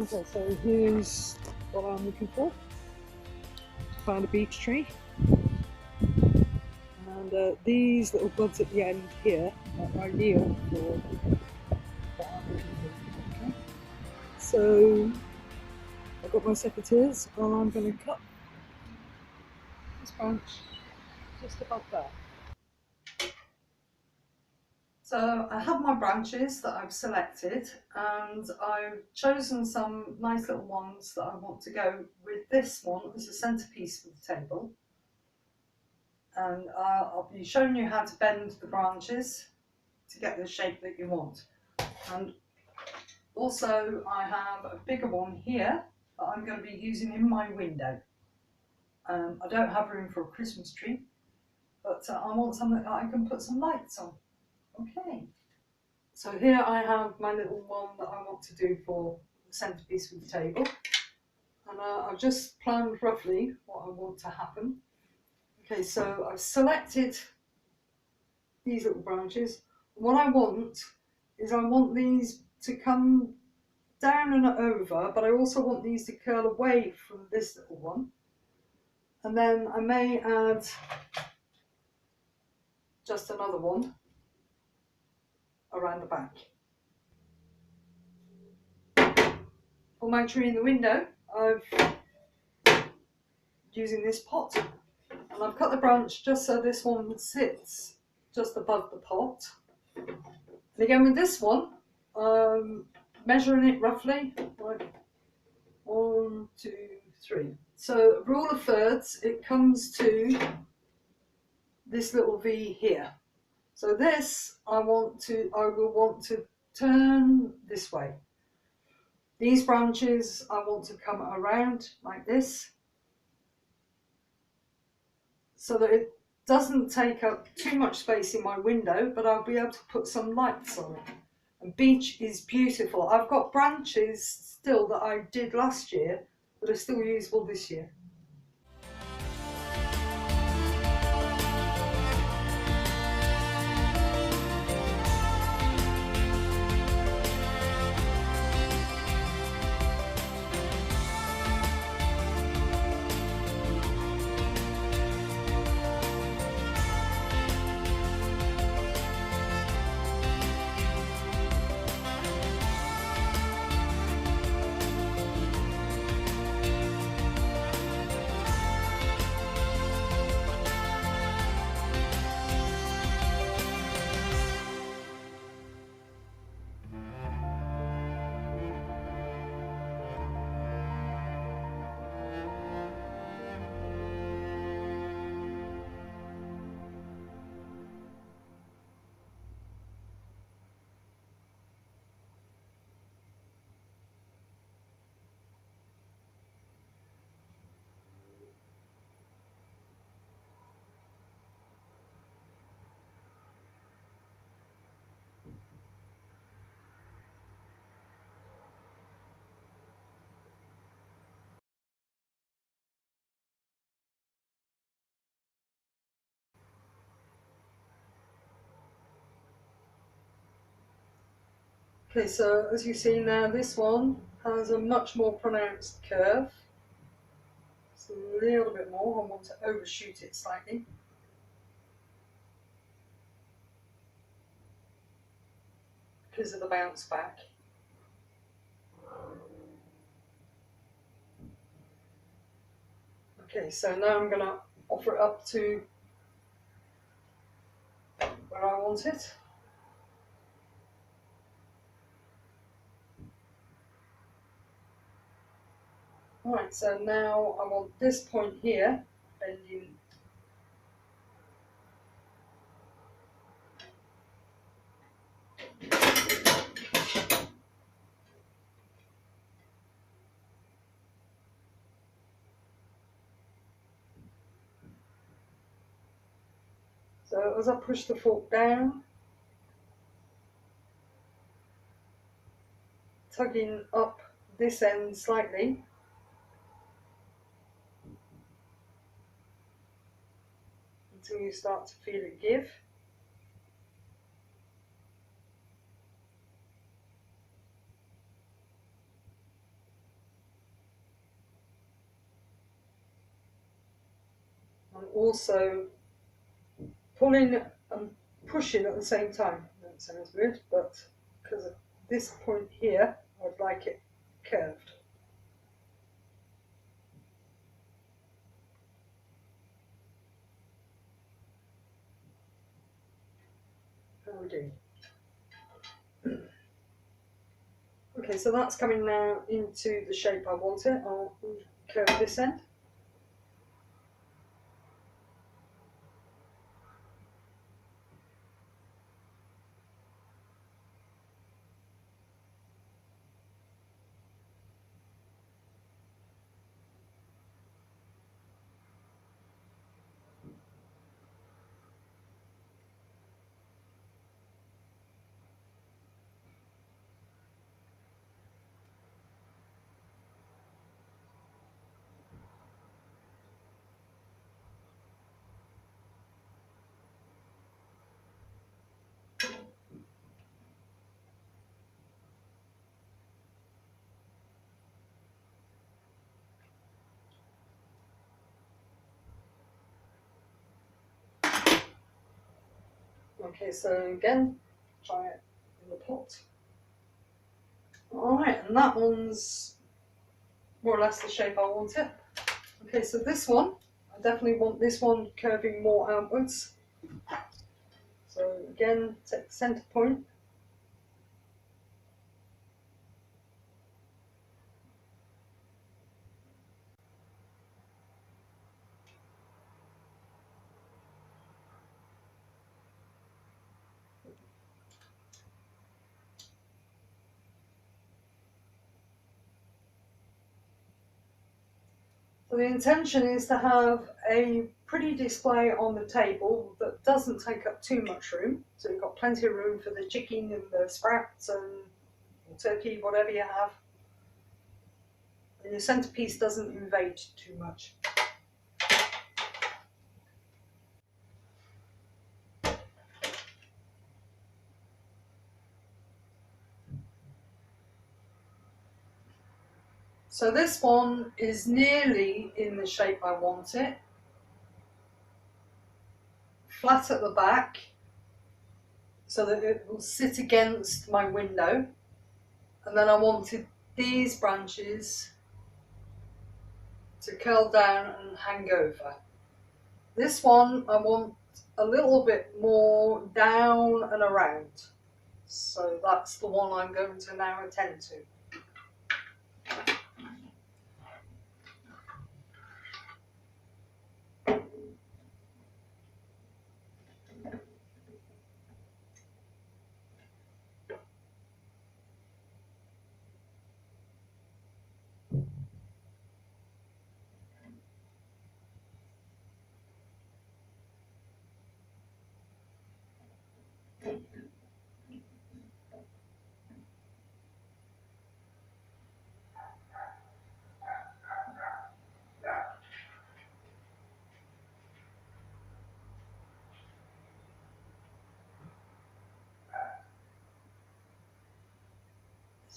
Okay, so here's what I'm looking for. Found a beech tree, and these little buds at the end here are ideal for what I'm looking for. Okay, so I've got my secateurs, and I'm going to cut this branch just above there. So I have my branches that I've selected, and I've chosen some nice little ones that I want to go with this one as a centerpiece for the table. And I'll be showing you how to bend the branches to get the shape that you want. And also I have a bigger one here that I'm going to be using in my window. I don't have room for a Christmas tree, but I want something that I can put some lights on. Okay. So here I have my little one that I want to do for the centerpiece of the table. And I've just planned roughly what I want to happen. Okay, so I've selected these little branches. What I want is I want these to come down and over, but I also want these to curl away from this little one. And then I may add just another one around the back. For my tree in the window, I've using this pot, and I've cut the branch just so this one sits just above the pot. And again with this one, measuring it roughly, like 1, 2, 3. So rule of thirds, it comes to this little V here. So this I will want to turn this way. These branches I want to come around like this, so that it doesn't take up too much space in my window, but I'll be able to put some lights on it. And beech is beautiful. I've got branches still that I did last year that are still usable this year. Okay, so as you see now, this one has a much more pronounced curve. It's a little bit more. I want to overshoot it slightly. Because of the bounce back. Okay, so now I'm going to offer it up to where I want it. Alright, so now I want this point here bending. So as I push the fork down, tugging up this end slightly, until you start to feel it give. and also pulling and pushing at the same time. That sounds weird, but because of this point here, I'd like it curved. How are we doing? Okay, so that's coming now into the shape I want it. I'll curve this end. Okay, so again, try it in the pot. Alright, and that one's more or less the shape I want it. Okay, so this one, I definitely want this one curving more outwards. So again, take the centre point. So the intention is to have a pretty display on the table that doesn't take up too much room. So you've got plenty of room for the chicken and the sprouts and turkey, whatever you have. And your centrepiece doesn't invade too much. So this one is nearly in the shape I want it. Flat at the back so that it will sit against my window. And then I wanted these branches to curl down and hang over. This one I want a little bit more down and around. So that's the one I'm going to now attend to.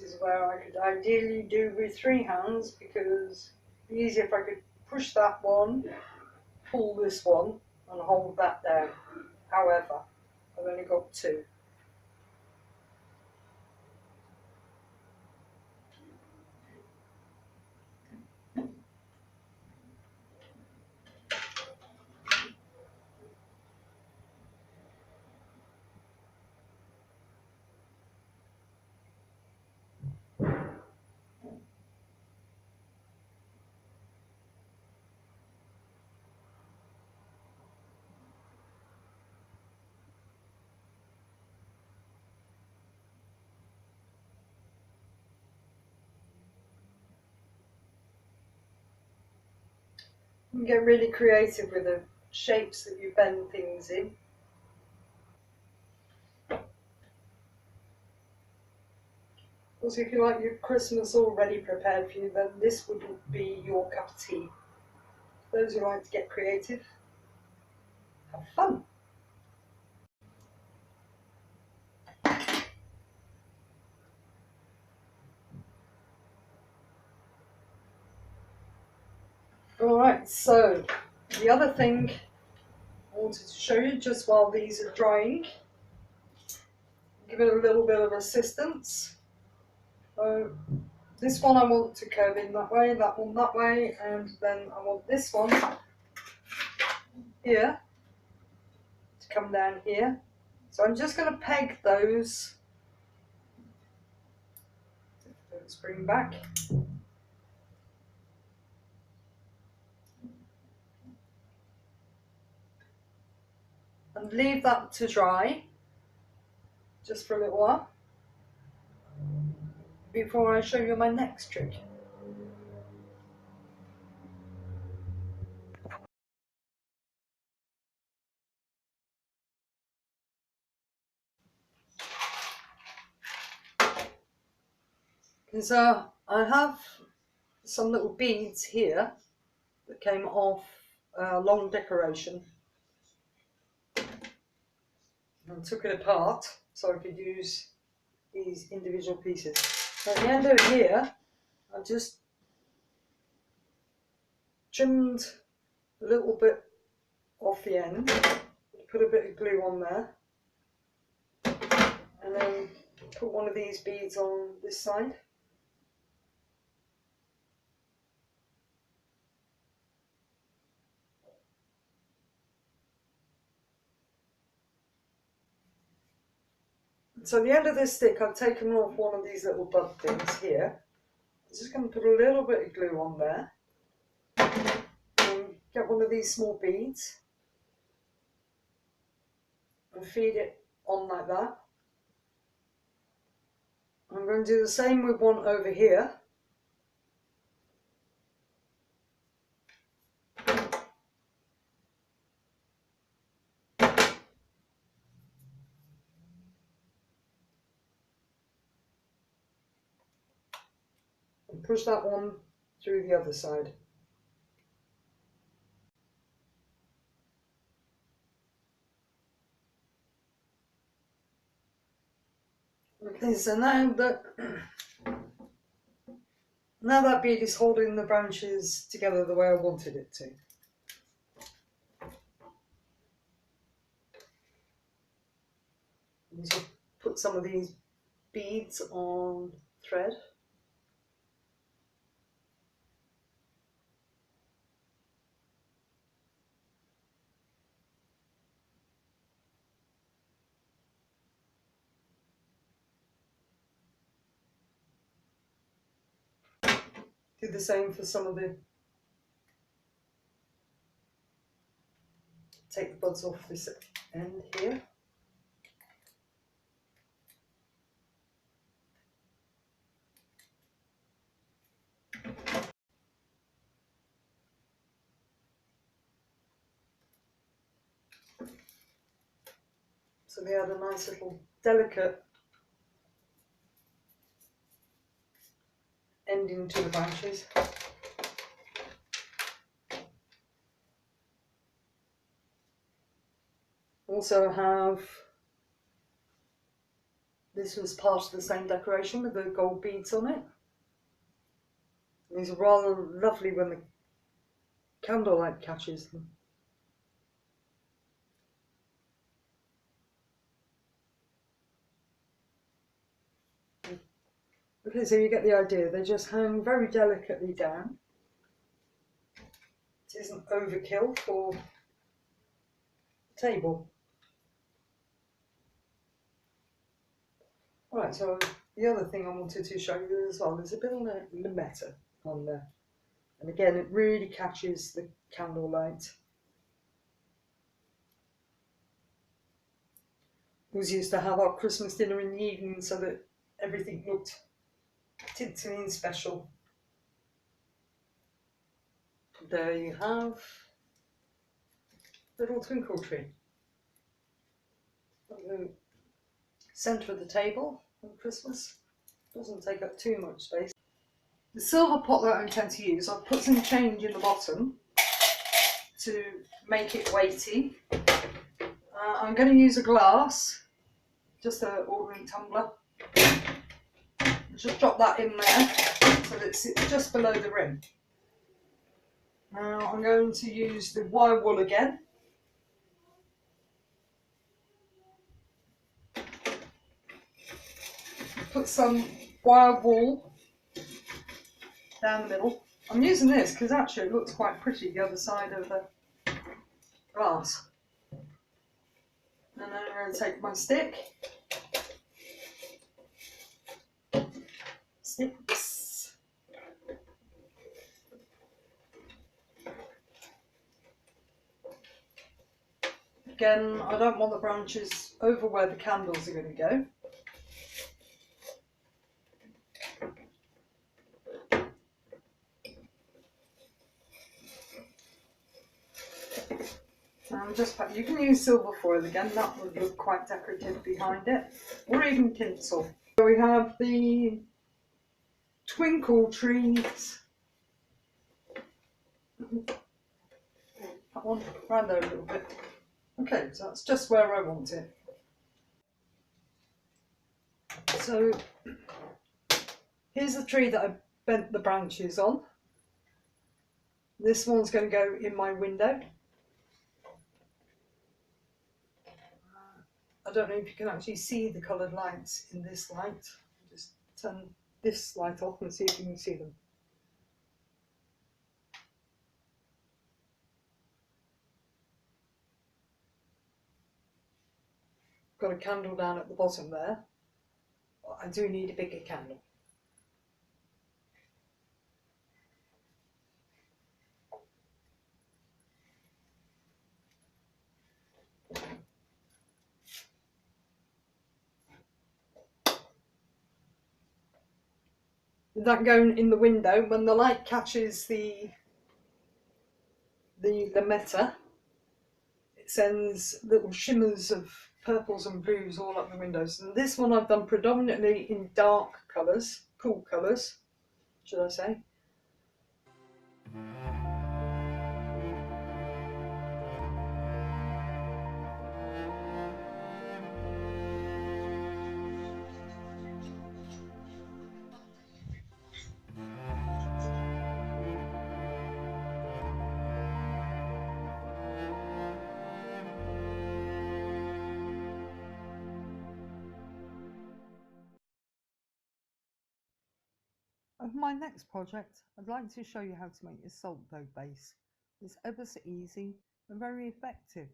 This is where I could ideally do with 3 hands because it'd be easier if I could push that one, pull this one and hold that down. However, I've only got 2. You can get really creative with the shapes that you bend things in. Also, if you like your Christmas already prepared for you, then this wouldn't be your cup of tea. Those who like to get creative, have fun. Alright, so The other thing I wanted to show you just while these are drying, give it a little bit of assistance. So this one I want to curve in that way, that one that way, and then I want this one here to come down here. So I'm just going to peg those. Let's bring back. And leave that to dry just for a little while before I show you my next trick. So I have some little beads here that came off a long decoration. I took it apart so I could use these individual pieces. So at the end of here, I just trimmed a little bit off the end, put a bit of glue on there, and then put one of these beads on this side. So at the end of this stick, I've taken off one of these little bud things here. I'm just going to put a little bit of glue on there. And get one of these small beads and feed it on like that. I'm going to do the same with one over here. And push that one through the other side. Okay, so now that bead is holding the branches together the way I wanted it to. And so put some of these beads on thread. Do the same for some of the, take the buds off this end here. So they add a nice little delicate ending to the branches. Also have, this was part of the same decoration with the gold beads on it. These are rather lovely when the candlelight catches them. Okay, so you get the idea. They just hang very delicately down. It isn't overkill for the table. Alright, so the other thing I wanted to show you as well, there's a bit of limetta on there. And again, it really catches the candlelight. We used to have our Christmas dinner in the evening so that everything looked tinsy and special. There you have little twinkle tree. The centre of the table on Christmas. Doesn't take up too much space. The silver pot that I intend to use, I've put some change in the bottom to make it weighty. I'm going to use a glass, just an ordinary tumbler. Just drop that in there so that it's just below the rim. Now I'm going to use the wire wool again. Put some wire wool down the middle. I'm using this because actually it looks quite pretty the other side of the glass. And then I'm going to take my sticks. Again, I don't want the branches over where the candles are going to go. You can use silver foil again, that would look quite decorative behind it, or even tinsel. So we have the twinkle trees. That one round there a little bit. Okay, so that's just where I want it. So here's the tree that I bent the branches on. This one's going to go in my window. I don't know if you can actually see the coloured lights in this light. Just turn this light off and see if you can see them. Got a candle down at the bottom there. I do need a bigger candle. That going in the window, when the light catches the meta, it sends little shimmers of purples and blues all up the windows. And this one I've done predominantly in dark colours, cool colours, should I say. Of my next project, I'd like to show you how to make a salt dough base. It's ever so easy and very effective.